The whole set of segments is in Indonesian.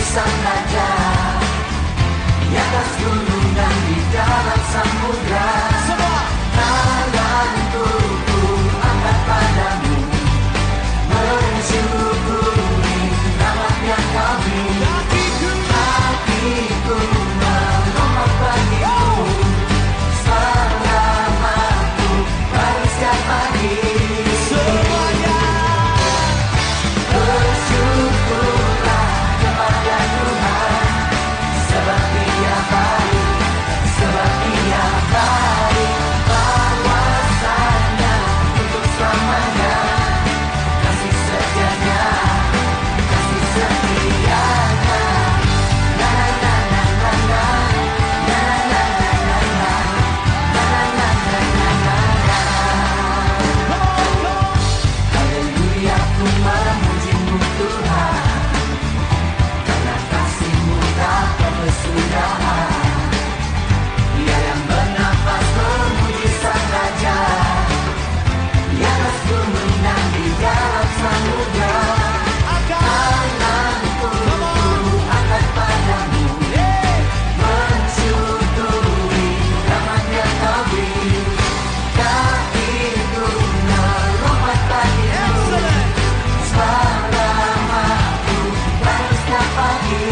sang raja, di atas gunung dan di dalam samudra. Tanganku ku angkat padamu, mensyukuri rahmat yang kau beri. Hatiku melompat bagimu, selamatku baru setiap pagi. Bersyukurlah kepada Tuhan, sebab Dia baik, sebab Dia baik. Kuasanya untuk selamanya, kasih setianya, kasih setianya. La la la la la la, la la la la la, la la la la la la. Haleluya, ku memujimu Tuhan, karena kasih-Mu tak berkesudahan. Dia yang bernafas memuji sang raja, di atas gunung dan di dalam samudra. Tanganku angkat padamu, mensyukuri rahmat yang kau beri. Kakiku melompat bagimu, selamatku baru setiap pagi.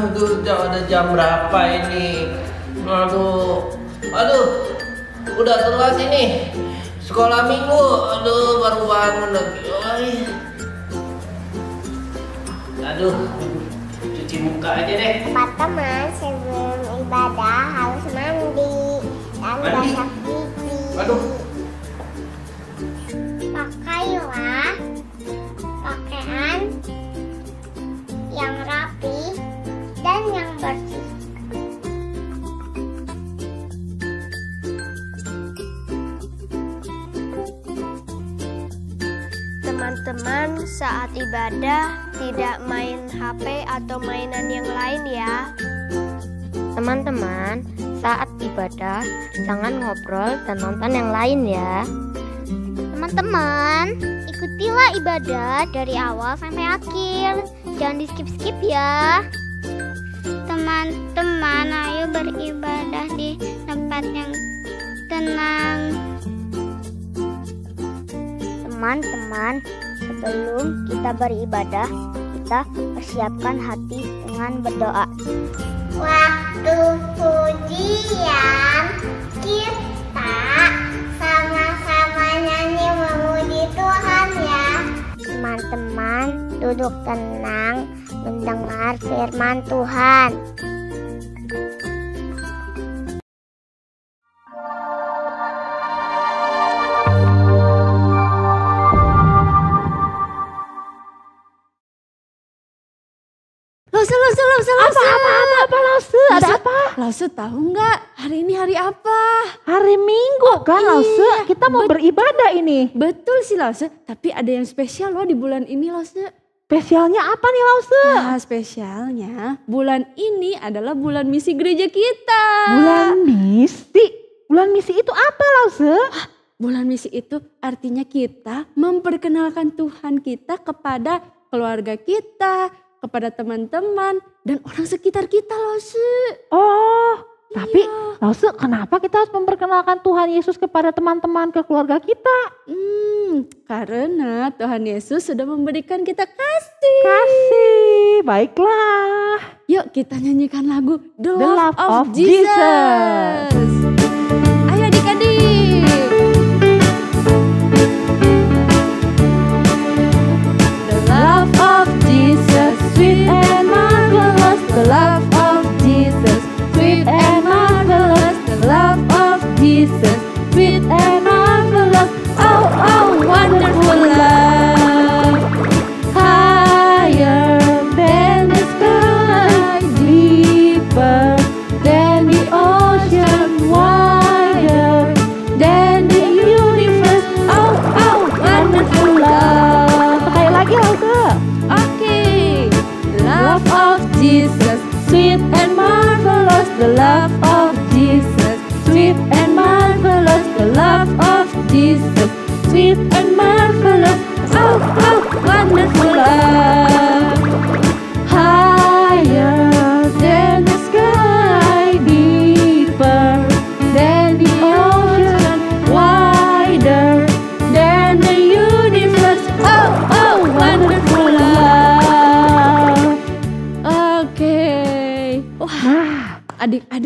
Aduh, udah jam berapa ini? Aduh, udah telat ini. Sekolah minggu, aduh baru bangun lagi. Aduh, cuci muka aja deh. Teman-teman, sebelum ibadah harus mandi dan Mandi? gosok gigi. Aduh, Pakailah pakaian yang rapi dan yang bersih. Teman-teman, saat ibadah tidak main HP atau mainan yang lain ya. Teman-teman, saat ibadah jangan ngobrol dan nonton yang lain ya. Teman-teman, ikutilah ibadah dari awal sampai akhir. Jangan di-skip-skip ya. Teman-teman, ayo beribadah di tempat yang tenang. Teman-teman, sebelum kita beribadah, kita persiapkan hati dengan berdoa. Waktu pujian kita sama-sama nyanyi memuji Tuhan ya. Teman-teman, duduk tenang mendengar firman Tuhan. Lause tahu nggak hari ini hari apa? Hari Minggu kan, Lause? Kita mau beribadah ini. Betul sih Lause, tapi ada yang spesial loh di bulan ini Lause. Spesialnya apa nih, Lause? Nah, spesialnya bulan ini adalah bulan misi gereja kita. Bulan misi? Bulan misi itu apa, Lause? Bulan misi itu artinya kita memperkenalkan Tuhan kita kepada keluarga kita, kepada teman-teman dan orang sekitar kita Lause. Oh, tapi Iya. Lause, kenapa kita harus memperkenalkan Tuhan Yesus kepada teman-teman, ke keluarga kita? Karena Tuhan Yesus sudah memberikan kita kasih. Kasih, baiklah. Yuk kita nyanyikan lagu The The Love Love of of Jesus. Jesus. Ayo adik-adik. The love of Jesus, sweet and marvelous. The love of Jesus, sweet and marvelous. The love of Jesus, sweet and marvelous. Oh, oh, wonderful love. Higher than the sky, deeper than the ocean.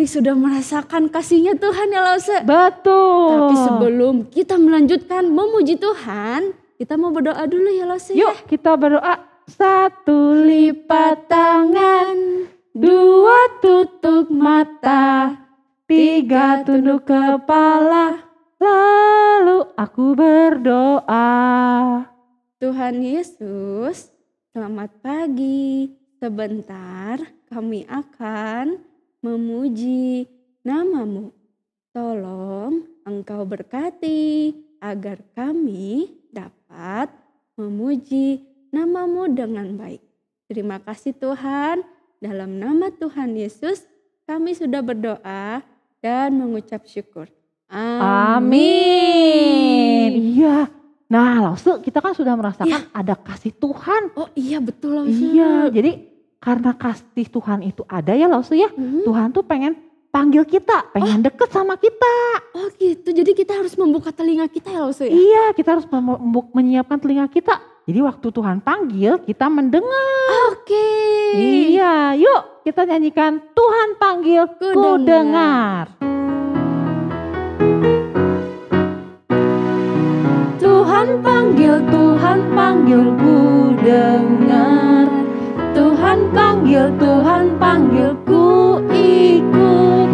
tadi sudah merasakan kasihnya Tuhan ya Lause. Betul. Tapi sebelum kita melanjutkan memuji Tuhan, kita mau berdoa dulu ya Lause. Yuk kita berdoa. 1 lipat tangan, 2 tutup mata, 3 tunduk kepala, lalu aku berdoa. Tuhan Yesus, selamat pagi. Sebentar kami akan memuji nama-Mu. Tolong Engkau berkati agar kami dapat memuji nama-Mu dengan baik. Terima kasih Tuhan, dalam nama Tuhan Yesus kami sudah berdoa dan mengucap syukur. Amin. Iya. Nah, Lause, kita kan sudah merasakan ada kasih Tuhan. Oh iya betul Lause. Iya, jadi karena kasih Tuhan itu ada ya Lause ya. Tuhan tuh pengen panggil kita, pengen deket sama kita. Oh gitu, jadi kita harus membuka telinga kita ya Lause ya? Iya, kita harus menyiapkan telinga kita. Jadi waktu Tuhan panggil, kita mendengar. Oke. Iya, yuk kita nyanyikan Tuhan panggil, ku dengar. Tuhan panggil, ku dengar. Tuhan panggil, ku ikut.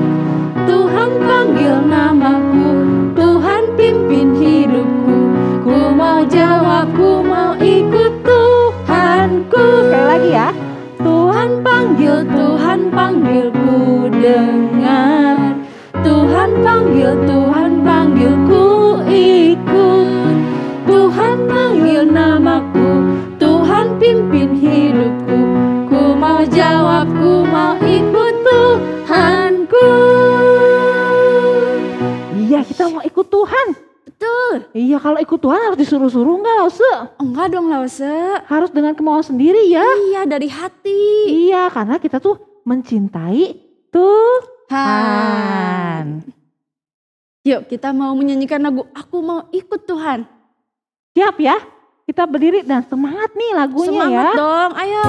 Tuhan panggil namaku, Tuhan pimpin hidupku. Ku mau jawab, ku mau ikut Tuhanku. Sekali lagi ya. Tuhan panggil, ku dengar. Tuhan panggil, ku ikut. Tuhan panggil namaku, Tuhan pimpin hidupku. Ku mau jawab, ku mau ikut Tuhanku. Iya, kita mau ikut Tuhan. Betul. Iya, kalau ikut Tuhan harus disuruh-suruh enggak Lause? Enggak dong Lause. Harus dengan kemauan sendiri ya. Iya, dari hati. Iya, karena kita tuh mencintai Tuhan. Yuk kita mau menyanyikan lagu Aku Mau Ikut Tuhan. Siap ya? Kita berdiri dan semangat nih lagunya ya. Semangat dong, ayo.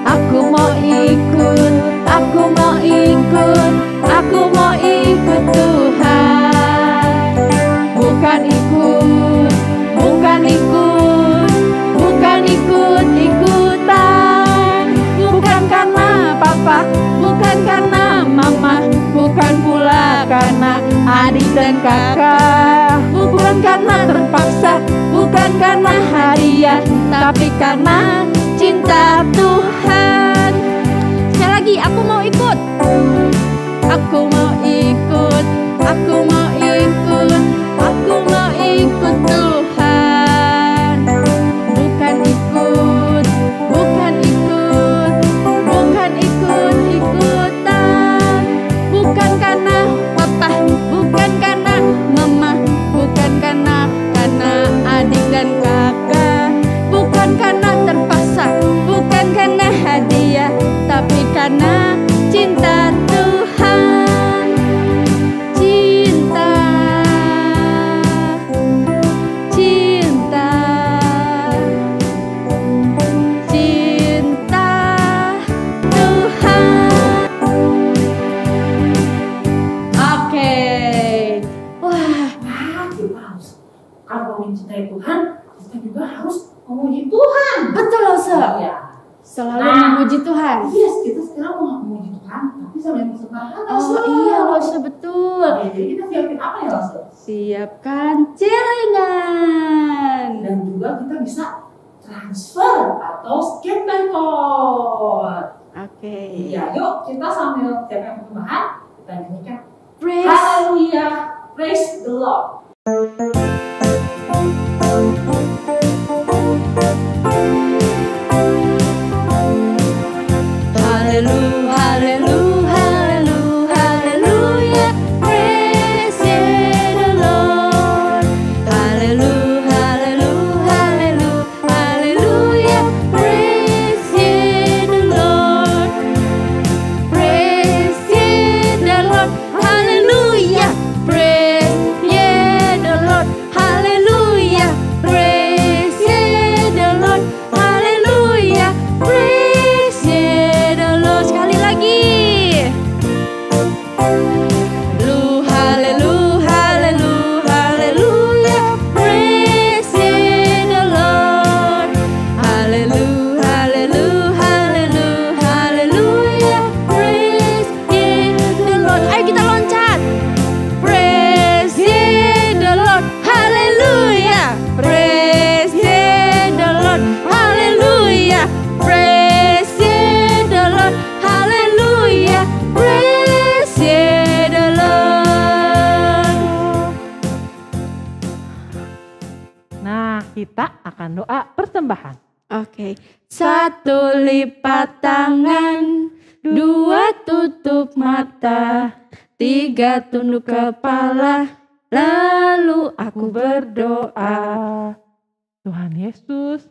Aku mau ikut, aku mau ikut, aku mau ikut Tuhan. Bukan ikut, bukan ikut, bukan ikut-ikutan. Bukan karena papa, bukan karena mama, bukan pula karena adik dan kakak. Bukan karena terpaksa, bukan karena hadiah, tapi karena cinta Tuhan. Sekali lagi, aku mau ikut. Aku mau ikut, aku mau ikut, aku mau ikut Tuhan. Bukan ikut, bukan ikut, bukan ikut-ikutan. Bukan karena papa, bukan karena mama, bukan karena adik dan kakak. Bukan karena terpaksa, bukan karena hadiah, tapi karena cinta Tuhan. Cinta, cinta, cinta Tuhan. Oke. Wah, Kita harus, kalau mencintai Tuhan, kita juga harus memuji Tuhan. Betul Lause. Ya. Selalu memuji Tuhan. Yes, kita sekarang mau memuji Tuhan, tapi sambil bersemangat. Oh iya Lause, betul. Oke, jadi kita siapin apa ya Lause? Siapkan celengan. Dan juga kita bisa transfer atau scan barcode. Oke. Iya, yuk kita sambil siapkan persembahan, kita nyanyikan Praise. Haleluya, praise the Lord. Haleluya, haleluya, haleluya, haleluya. Praise ye the Lord. Haleluya, haleluya, haleluya, haleluya. Praise ye the Lord. Praise ye the kita akan doa persembahan. Oke. 1 lipat tangan, 2 tutup mata, 3 tunduk kepala, lalu aku berdoa. Tuhan Yesus,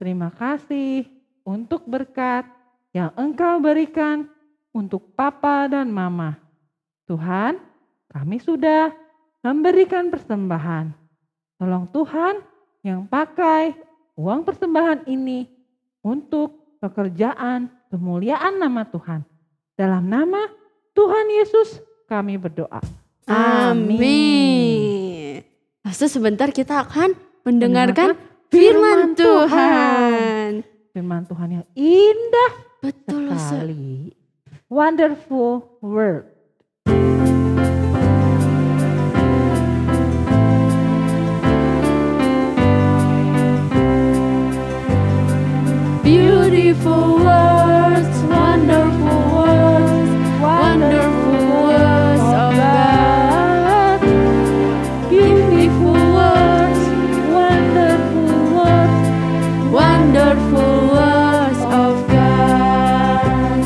terima kasih untuk berkat yang Engkau berikan untuk Papa dan Mama. Tuhan, kami sudah memberikan persembahan. Tolong Tuhan yang pakai uang persembahan ini untuk pekerjaan kemuliaan nama Tuhan. Dalam nama Tuhan Yesus kami berdoa. Amin. Lalu sebentar kita akan mendengarkan firman Tuhan. Firman Tuhan yang indah Betul sekali. Wonderful word. Beautiful words, wonderful words, wonderful words of God. Beautiful words, wonderful words, Wonderful words of God.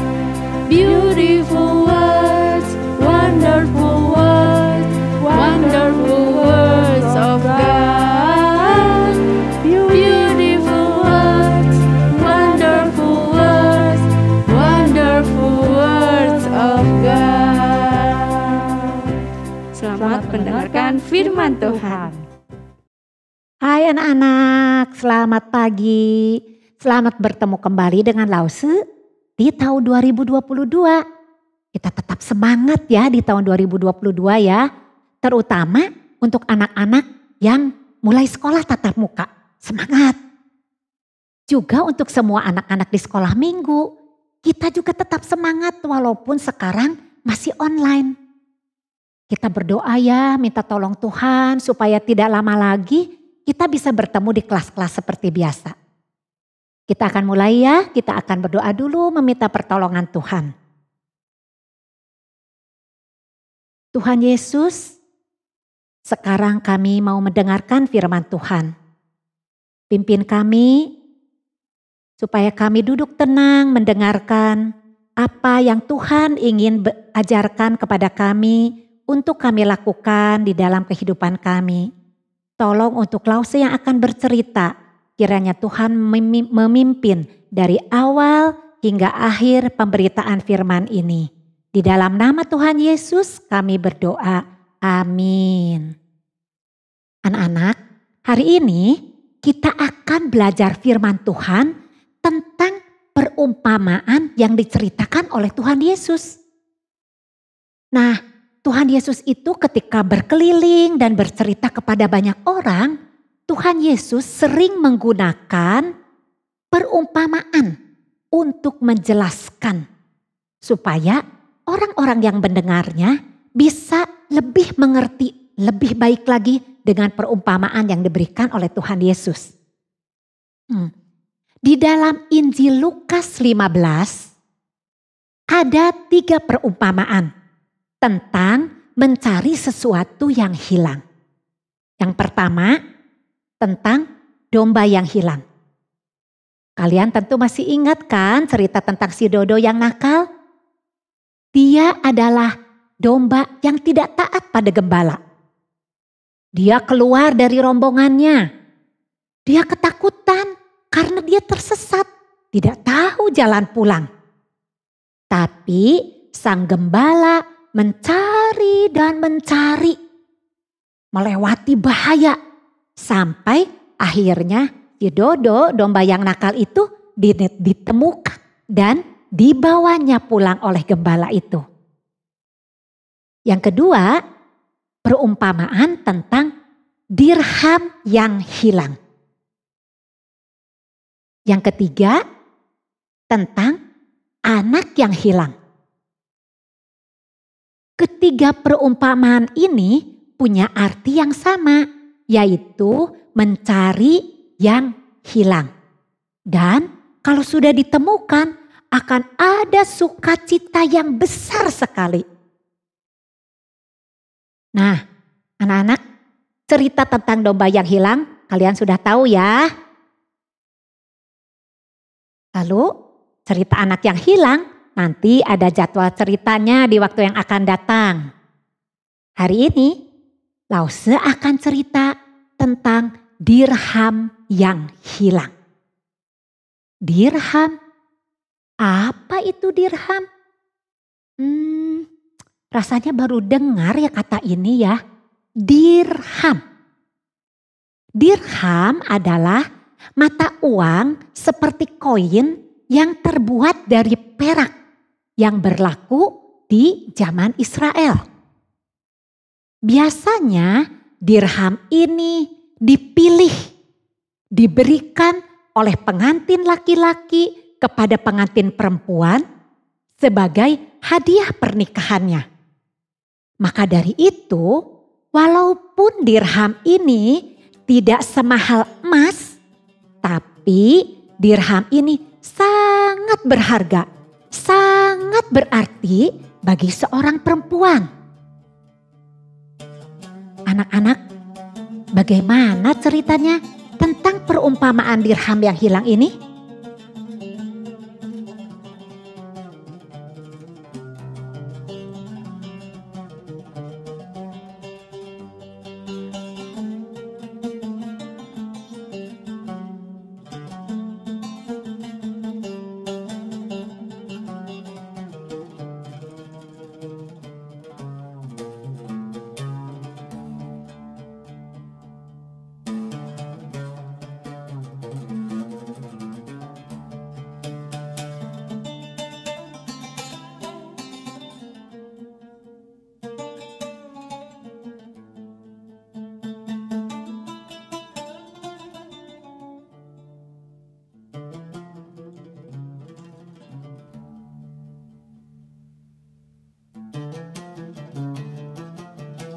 Beautiful words, wonderful words, wonderful words of God. Beautiful words, wonderful words, wonderful words of God. Selamat mendengarkan firman Tuhan. Hai anak-anak, selamat pagi. Selamat bertemu kembali dengan Lause di tahun 2022. Kita tetap semangat ya di tahun 2022 ya. Terutama untuk anak-anak yang mulai sekolah tatap muka. Semangat. Juga untuk semua anak-anak di sekolah minggu. Kita juga tetap semangat walaupun sekarang masih online. Kita berdoa ya, minta tolong Tuhan supaya tidak lama lagi kita bisa bertemu di kelas-kelas seperti biasa. Kita akan mulai ya, kita akan berdoa dulu meminta pertolongan Tuhan. Tuhan Yesus, sekarang kami mau mendengarkan firman Tuhan. Pimpin kami supaya kami duduk tenang mendengarkan apa yang Tuhan ingin ajarkan kepada kami untuk kami lakukan di dalam kehidupan kami. Tolong untuk Lause yang akan bercerita, kiranya Tuhan memimpin dari awal hingga akhir pemberitaan firman ini. Di dalam nama Tuhan Yesus kami berdoa. Amin. Anak-anak, hari ini kita akan belajar firman Tuhan tentang perumpamaan yang diceritakan oleh Tuhan Yesus. Nah, Tuhan Yesus itu ketika berkeliling dan bercerita kepada banyak orang, Tuhan Yesus sering menggunakan perumpamaan untuk menjelaskan supaya orang-orang yang mendengarnya bisa lebih mengerti, lebih baik lagi dengan perumpamaan yang diberikan oleh Tuhan Yesus. Di dalam Injil Lukas 15 ada 3 perumpamaan tentang mencari sesuatu yang hilang. Yang pertama tentang domba yang hilang. Kalian tentu masih ingat kan cerita tentang si Dodo yang nakal? Dia adalah domba yang tidak taat pada gembala. Dia keluar dari rombongannya. Dia ketakutan karena dia tersesat, tidak tahu jalan pulang. Tapi sang gembala mencari dan mencari, melewati bahaya, sampai akhirnya si Dodo, domba yang nakal itu ditemukan dan dibawanya pulang oleh gembala itu. Yang kedua, perumpamaan tentang dirham yang hilang. Yang ketiga, tentang anak yang hilang. Ketiga perumpamaan ini punya arti yang sama, yaitu mencari yang hilang. Dan kalau sudah ditemukan, akan ada sukacita yang besar sekali. Nah, anak-anak, cerita tentang domba yang hilang kalian sudah tahu ya. Lalu cerita anak yang hilang, nanti ada jadwal ceritanya di waktu yang akan datang. Hari ini, Lause akan cerita tentang dirham yang hilang. Dirham? Apa itu dirham? Rasanya baru dengar ya kata ini ya. Dirham. Dirham adalah mata uang seperti koin yang terbuat dari perak yang berlaku di zaman Israel. Biasanya dirham ini dipilih, diberikan oleh pengantin laki-laki kepada pengantin perempuan sebagai hadiah pernikahannya. Maka dari itu, walaupun dirham ini tidak semahal emas, tapi dirham ini sangat berharga, sangat berarti bagi seorang perempuan. Anak-anak, bagaimana ceritanya tentang perumpamaan dirham yang hilang ini?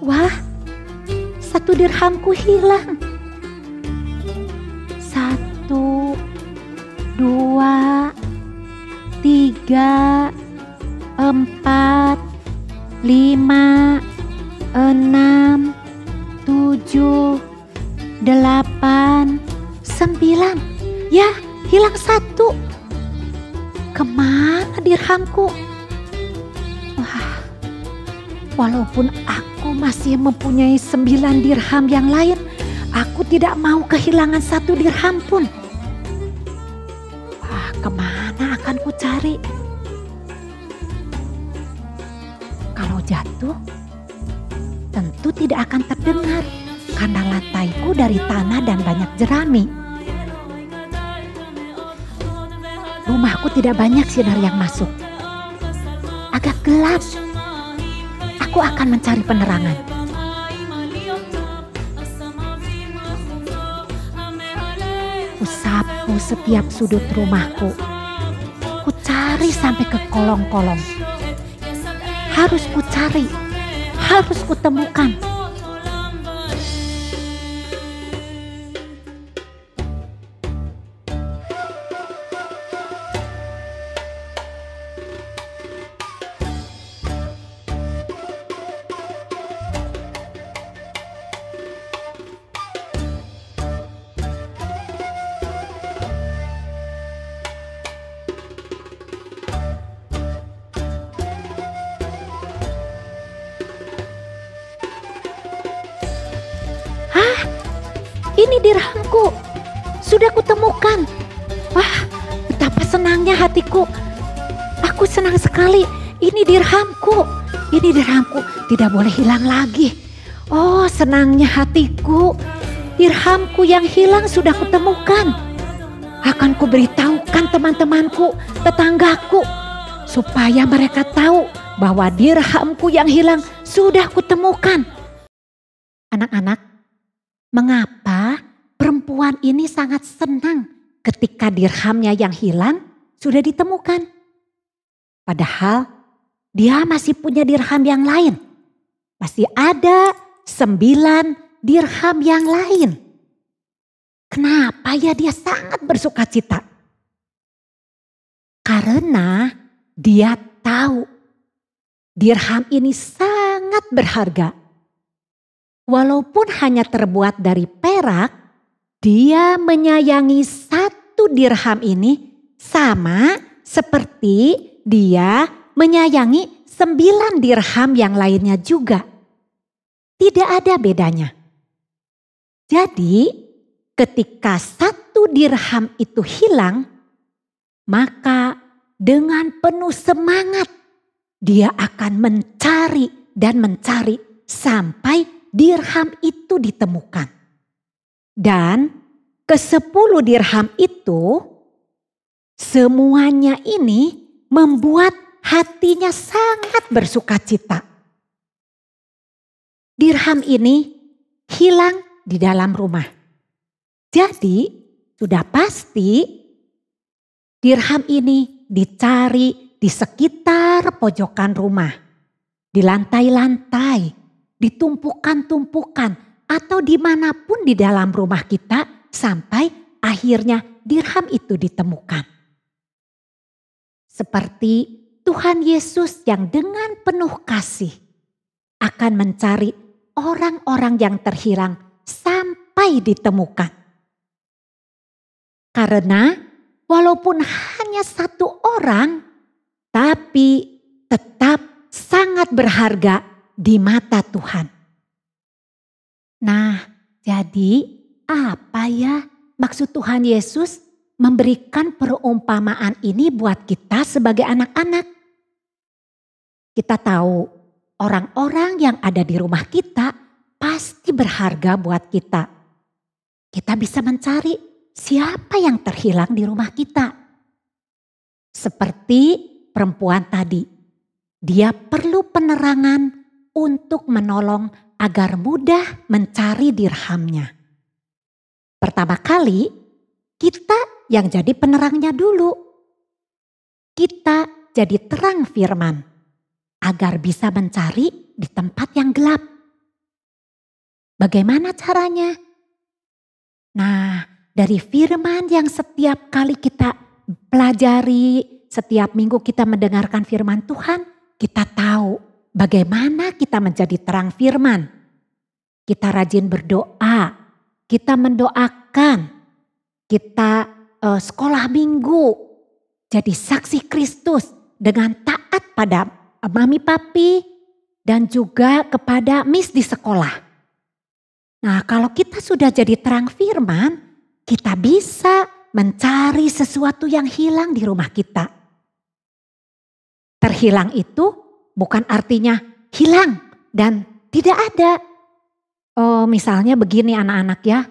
Wah, 1 dirhamku hilang. 1, 2, 3, 4, 5, 6, 7, 8, 9. Ya, hilang 1. Kemana dirhamku? Wah, walaupun aku masih mempunyai 9 dirham yang lain, aku tidak mau kehilangan 1 dirham pun. Wah, kemana akan ku cari? Kalau jatuh, tentu tidak akan terdengar karena lantaiku dari tanah dan banyak jerami. Rumahku tidak banyak sinar yang masuk. Agak gelap. Aku akan mencari penerangan. Kusapu setiap sudut rumahku. Ku cari sampai ke kolong-kolong. Harus ku cari, harus ku temukan. Ini dirhamku, sudah kutemukan. Wah, betapa senangnya hatiku. Aku senang sekali, ini dirhamku. Ini dirhamku, tidak boleh hilang lagi. Oh, senangnya hatiku. Dirhamku yang hilang sudah kutemukan. Akan kuberitahukan teman-temanku, tetanggaku, supaya mereka tahu bahwa dirhamku yang hilang sudah kutemukan. Anak-anak, mengapa perempuan ini sangat senang ketika dirhamnya yang hilang sudah ditemukan? Padahal dia masih punya dirham yang lain. Masih ada 9 dirham yang lain. Kenapa ya dia sangat bersukacita? Karena dia tahu dirham ini sangat berharga. Walaupun hanya terbuat dari perak, Dia menyayangi 1 dirham ini sama seperti dia menyayangi 9 dirham yang lainnya juga. Tidak ada bedanya. Jadi ketika 1 dirham itu hilang, maka dengan penuh semangat dia akan mencari dan mencari sampai dirham itu ditemukan. Dan ke-10 dirham itu semuanya ini membuat hatinya sangat bersukacita. Dirham ini hilang di dalam rumah. Jadi sudah pasti dirham ini dicari di sekitar pojokan rumah, di lantai-lantai, di tumpukan-tumpukan, atau dimanapun di dalam rumah kita sampai akhirnya dirham itu ditemukan. Seperti Tuhan Yesus yang dengan penuh kasih akan mencari orang-orang yang terhilang sampai ditemukan. Karena walaupun hanya 1 orang, tapi tetap sangat berharga di mata Tuhan. Nah, jadi apa ya maksud Tuhan Yesus memberikan perumpamaan ini buat kita sebagai anak-anak? Kita tahu orang-orang yang ada di rumah kita pasti berharga buat kita. Kita bisa mencari siapa yang terhilang di rumah kita. Seperti perempuan tadi, dia perlu penerangan untuk menolong agar mudah mencari dirhamnya. Pertama kali, kita yang jadi penerangnya dulu. Kita jadi terang firman agar bisa mencari di tempat yang gelap. Bagaimana caranya? Nah, dari firman yang setiap kali kita pelajari, setiap minggu kita mendengarkan firman Tuhan, kita tahu bagaimana kita menjadi terang firman. Kita rajin berdoa, kita mendoakan, kita sekolah minggu, jadi saksi Kristus dengan taat pada mami papi dan juga kepada miss di sekolah. Nah, kalau kita sudah jadi terang firman, kita bisa mencari sesuatu yang hilang di rumah kita. Terhilang itu bukan artinya hilang dan tidak ada. Misalnya begini anak-anak ya,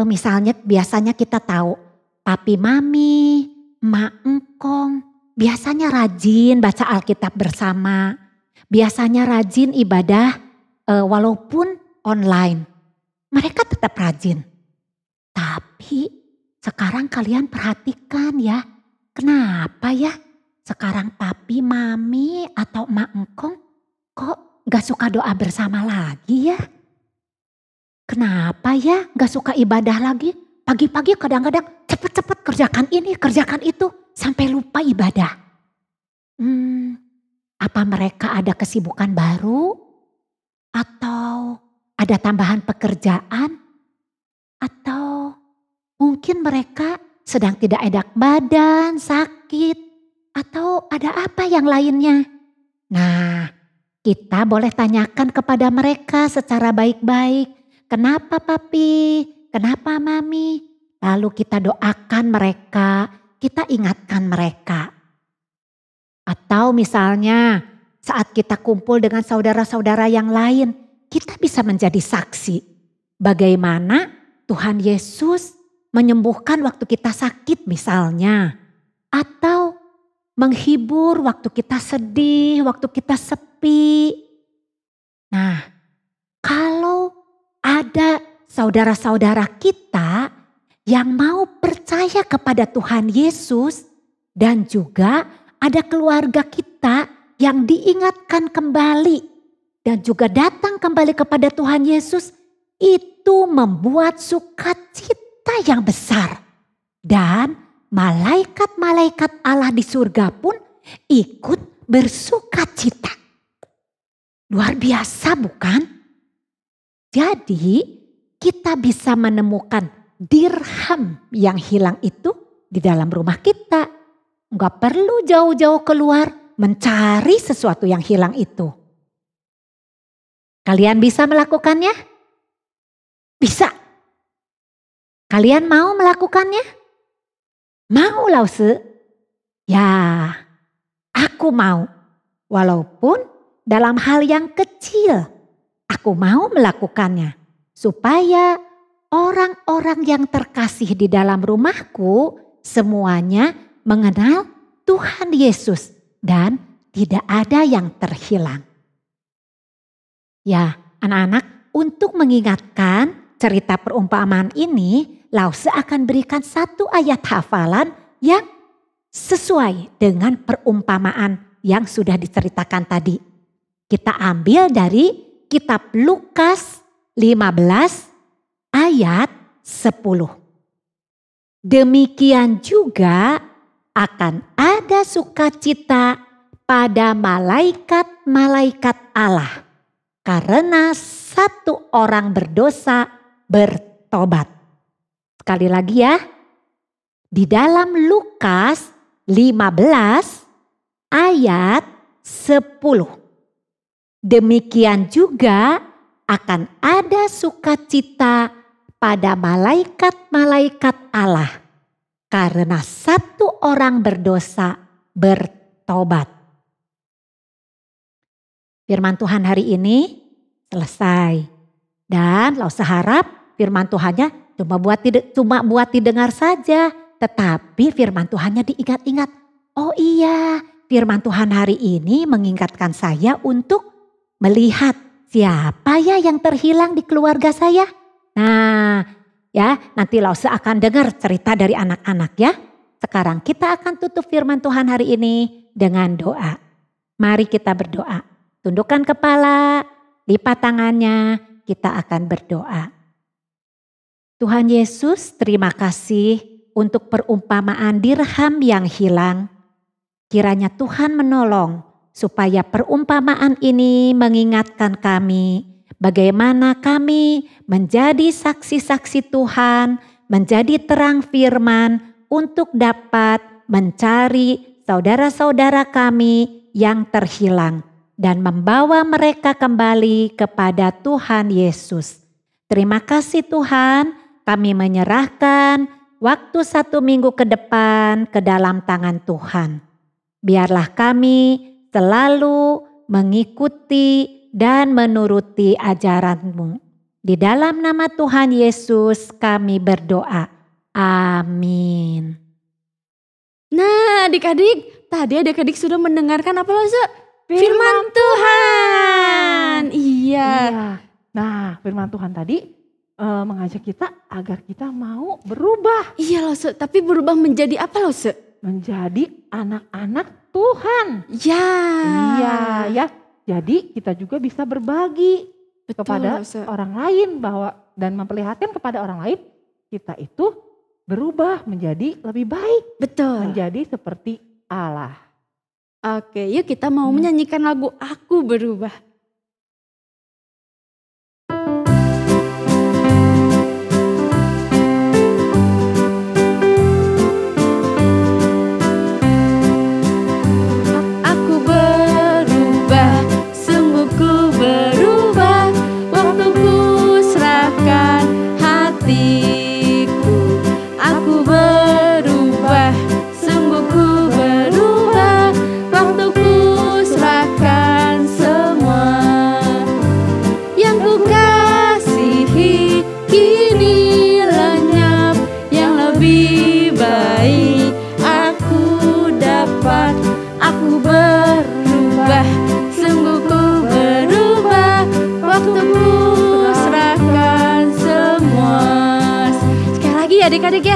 misalnya biasanya kita tahu papi mami, emak engkong, biasanya rajin baca Alkitab bersama, biasanya rajin ibadah walaupun online. Mereka tetap rajin. Tapi sekarang kalian perhatikan ya, kenapa ya sekarang papi, mami atau emak engkong kok gak suka doa bersama lagi ya? Kenapa ya gak suka ibadah lagi? Pagi-pagi kadang-kadang cepet-cepet kerjakan ini, kerjakan itu sampai lupa ibadah. Apa mereka ada kesibukan baru? Atau ada tambahan pekerjaan? Atau mungkin mereka sedang tidak enak badan, sakit, atau ada apa yang lainnya? Nah, kita boleh tanyakan kepada mereka secara baik-baik. Kenapa papi? Kenapa mami? Lalu kita doakan mereka, kita ingatkan mereka. Atau misalnya saat kita kumpul dengan saudara-saudara yang lain, kita bisa menjadi saksi bagaimana Tuhan Yesus menyembuhkan waktu kita sakit misalnya. Atau menghibur waktu kita sedih, waktu kita sepi. Nah, kalau ada saudara-saudara kita yang mau percaya kepada Tuhan Yesus dan juga ada keluarga kita yang diingatkan kembali dan juga datang kembali kepada Tuhan Yesus, itu membuat sukacita yang besar. Dan malaikat-malaikat Allah di surga pun ikut bersukacita. Luar biasa bukan? Jadi kita bisa menemukan dirham yang hilang itu di dalam rumah kita. Nggak perlu jauh-jauh keluar mencari sesuatu yang hilang itu. Kalian bisa melakukannya? Bisa. Kalian mau melakukannya? Mau, Lause? Ya, aku mau. Walaupun dalam hal yang kecil, aku mau melakukannya. Supaya orang-orang yang terkasih di dalam rumahku semuanya mengenal Tuhan Yesus dan tidak ada yang terhilang. Ya, anak-anak, untuk mengingatkan cerita perumpamaan ini, Lause akan berikan satu ayat hafalan yang sesuai dengan perumpamaan yang sudah diceritakan tadi. Kita ambil dari kitab Lukas 15 ayat 10. Demikian juga akan ada sukacita pada malaikat-malaikat Allah karena satu orang berdosa bertobat. Sekali lagi ya, di dalam Lukas 15 ayat 10. Demikian juga akan ada sukacita pada malaikat-malaikat Allah karena satu orang berdosa bertobat. Firman Tuhan hari ini selesai. Dan Lause harap firman Tuhannya cuma buat didengar saja. Tetapi firman Tuhannya diingat-ingat. Oh iya, firman Tuhan hari ini mengingatkan saya untuk melihat siapa ya yang terhilang di keluarga saya. Nah ya, nanti Lause akan dengar cerita dari anak-anak ya. Sekarang kita akan tutup firman Tuhan hari ini dengan doa. Mari kita berdoa. Tundukkan kepala, lipat tangannya, kita akan berdoa. Tuhan Yesus, terima kasih untuk perumpamaan dirham yang hilang. Kiranya Tuhan menolong supaya perumpamaan ini mengingatkan kami bagaimana kami menjadi saksi-saksi Tuhan, menjadi terang firman untuk dapat mencari saudara-saudara kami yang terhilang dan membawa mereka kembali kepada Tuhan Yesus. Terima kasih Tuhan. Kami menyerahkan waktu 1 minggu ke depan ke dalam tangan Tuhan. Biarlah kami selalu mengikuti dan menuruti ajaran-Mu. Di dalam nama Tuhan Yesus kami berdoa. Amin. Nah adik-adik, tadi adik-adik sudah mendengarkan apa Lause? Firman Tuhan. Iya. Nah, firman Tuhan tadi mengajak kita agar kita mau berubah. Iya Lause, tapi berubah menjadi apa Lause? Menjadi anak-anak Tuhan. Ya. Iya ya. Jadi kita juga bisa berbagi kepada Lause. orang lain dan memperlihatkan kepada orang lain kita itu berubah menjadi lebih baik. Betul. Menjadi seperti Allah. Oke, yuk kita mau menyanyikan lagu Aku Berubah. Adik-adik ya.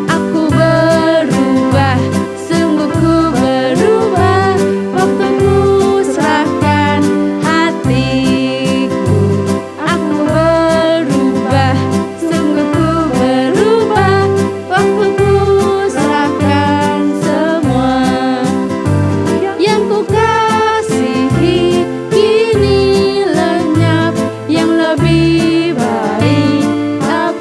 Aku berubah, sungguh ku berubah, waktuku serahkan hatiku. Aku berubah, sungguh ku berubah, waktuku serahkan semua. Yang ku kasihi kini lenyap, yang lebih baik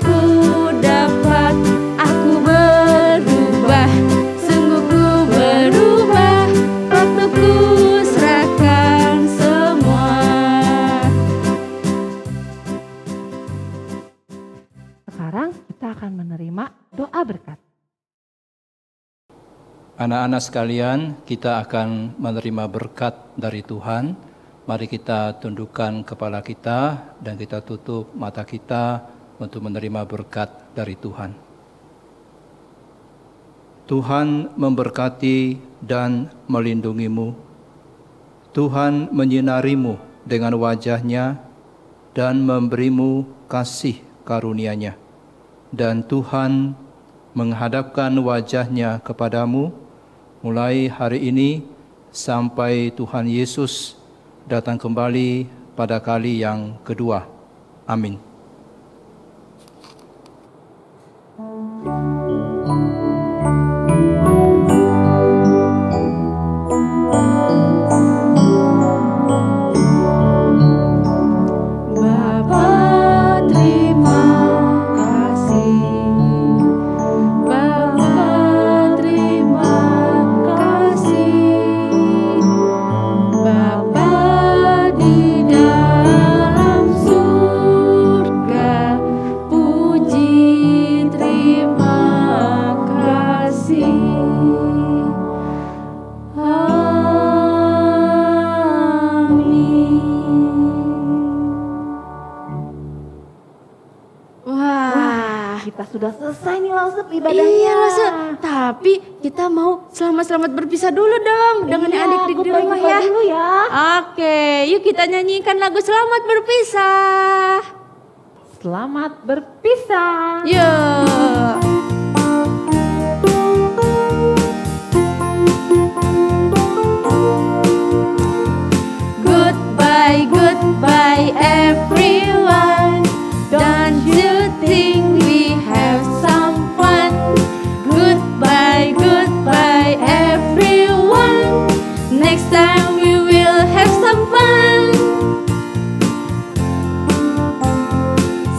berkat. Anak-anak sekalian, kita akan menerima berkat dari Tuhan. Mari kita tundukkan kepala kita dan kita tutup mata kita untuk menerima berkat dari Tuhan. Tuhan memberkati dan melindungimu. Tuhan menyinarimu dengan wajah-Nya dan memberimu kasih karunia-Nya. Dan Tuhan menghadapkan wajah-Nya kepadamu mulai hari ini sampai Tuhan Yesus datang kembali pada kali yang kedua. Amin. Sudah selesai nih Lausup ibadahnya. Iya Lausup, tapi kita mau selamat-selamat berpisah dulu dong dengan adik-adik di rumah ya. Dulu ya. Oke, yuk kita nyanyikan lagu Selamat Berpisah. Selamat berpisah. Yuk. Goodbye, goodbye everyone. Don't you think we have some fun? Goodbye, goodbye everyone. Next time we will have some fun.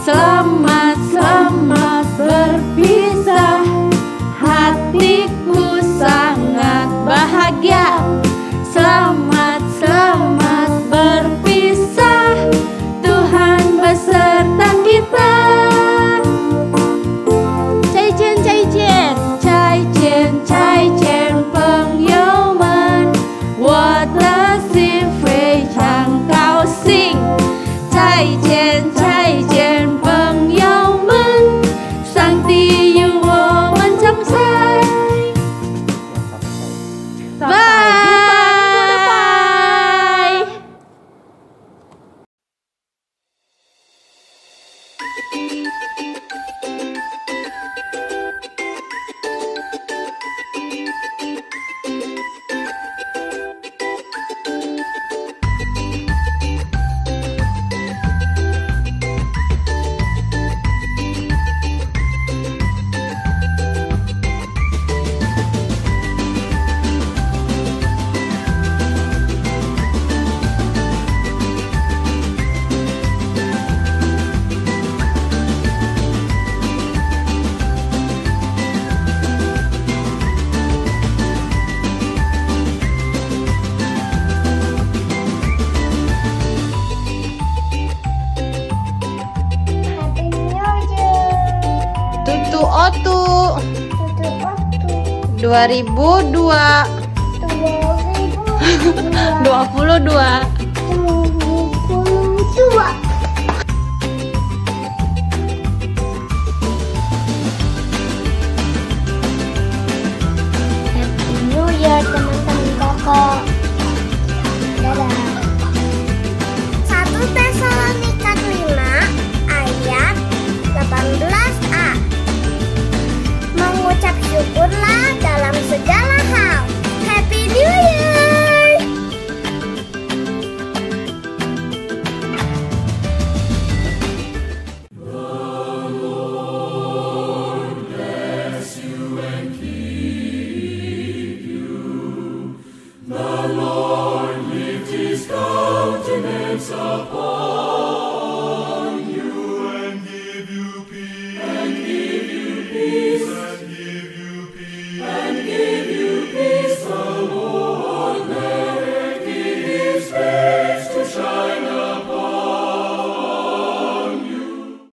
Selamat, selamat berpisah. Hatiku sangat bahagia. Selamat, selamat berpisah. Tuhan beserta kita. Cai Chen, Cai Chen, Cai Chen, Cai Chen, Peng Yo Men. What a sing非常高兴。Cai Chen, Cai Chen, Peng Yo Men. 上帝与我们同在。Bye. Tutu Otu 2022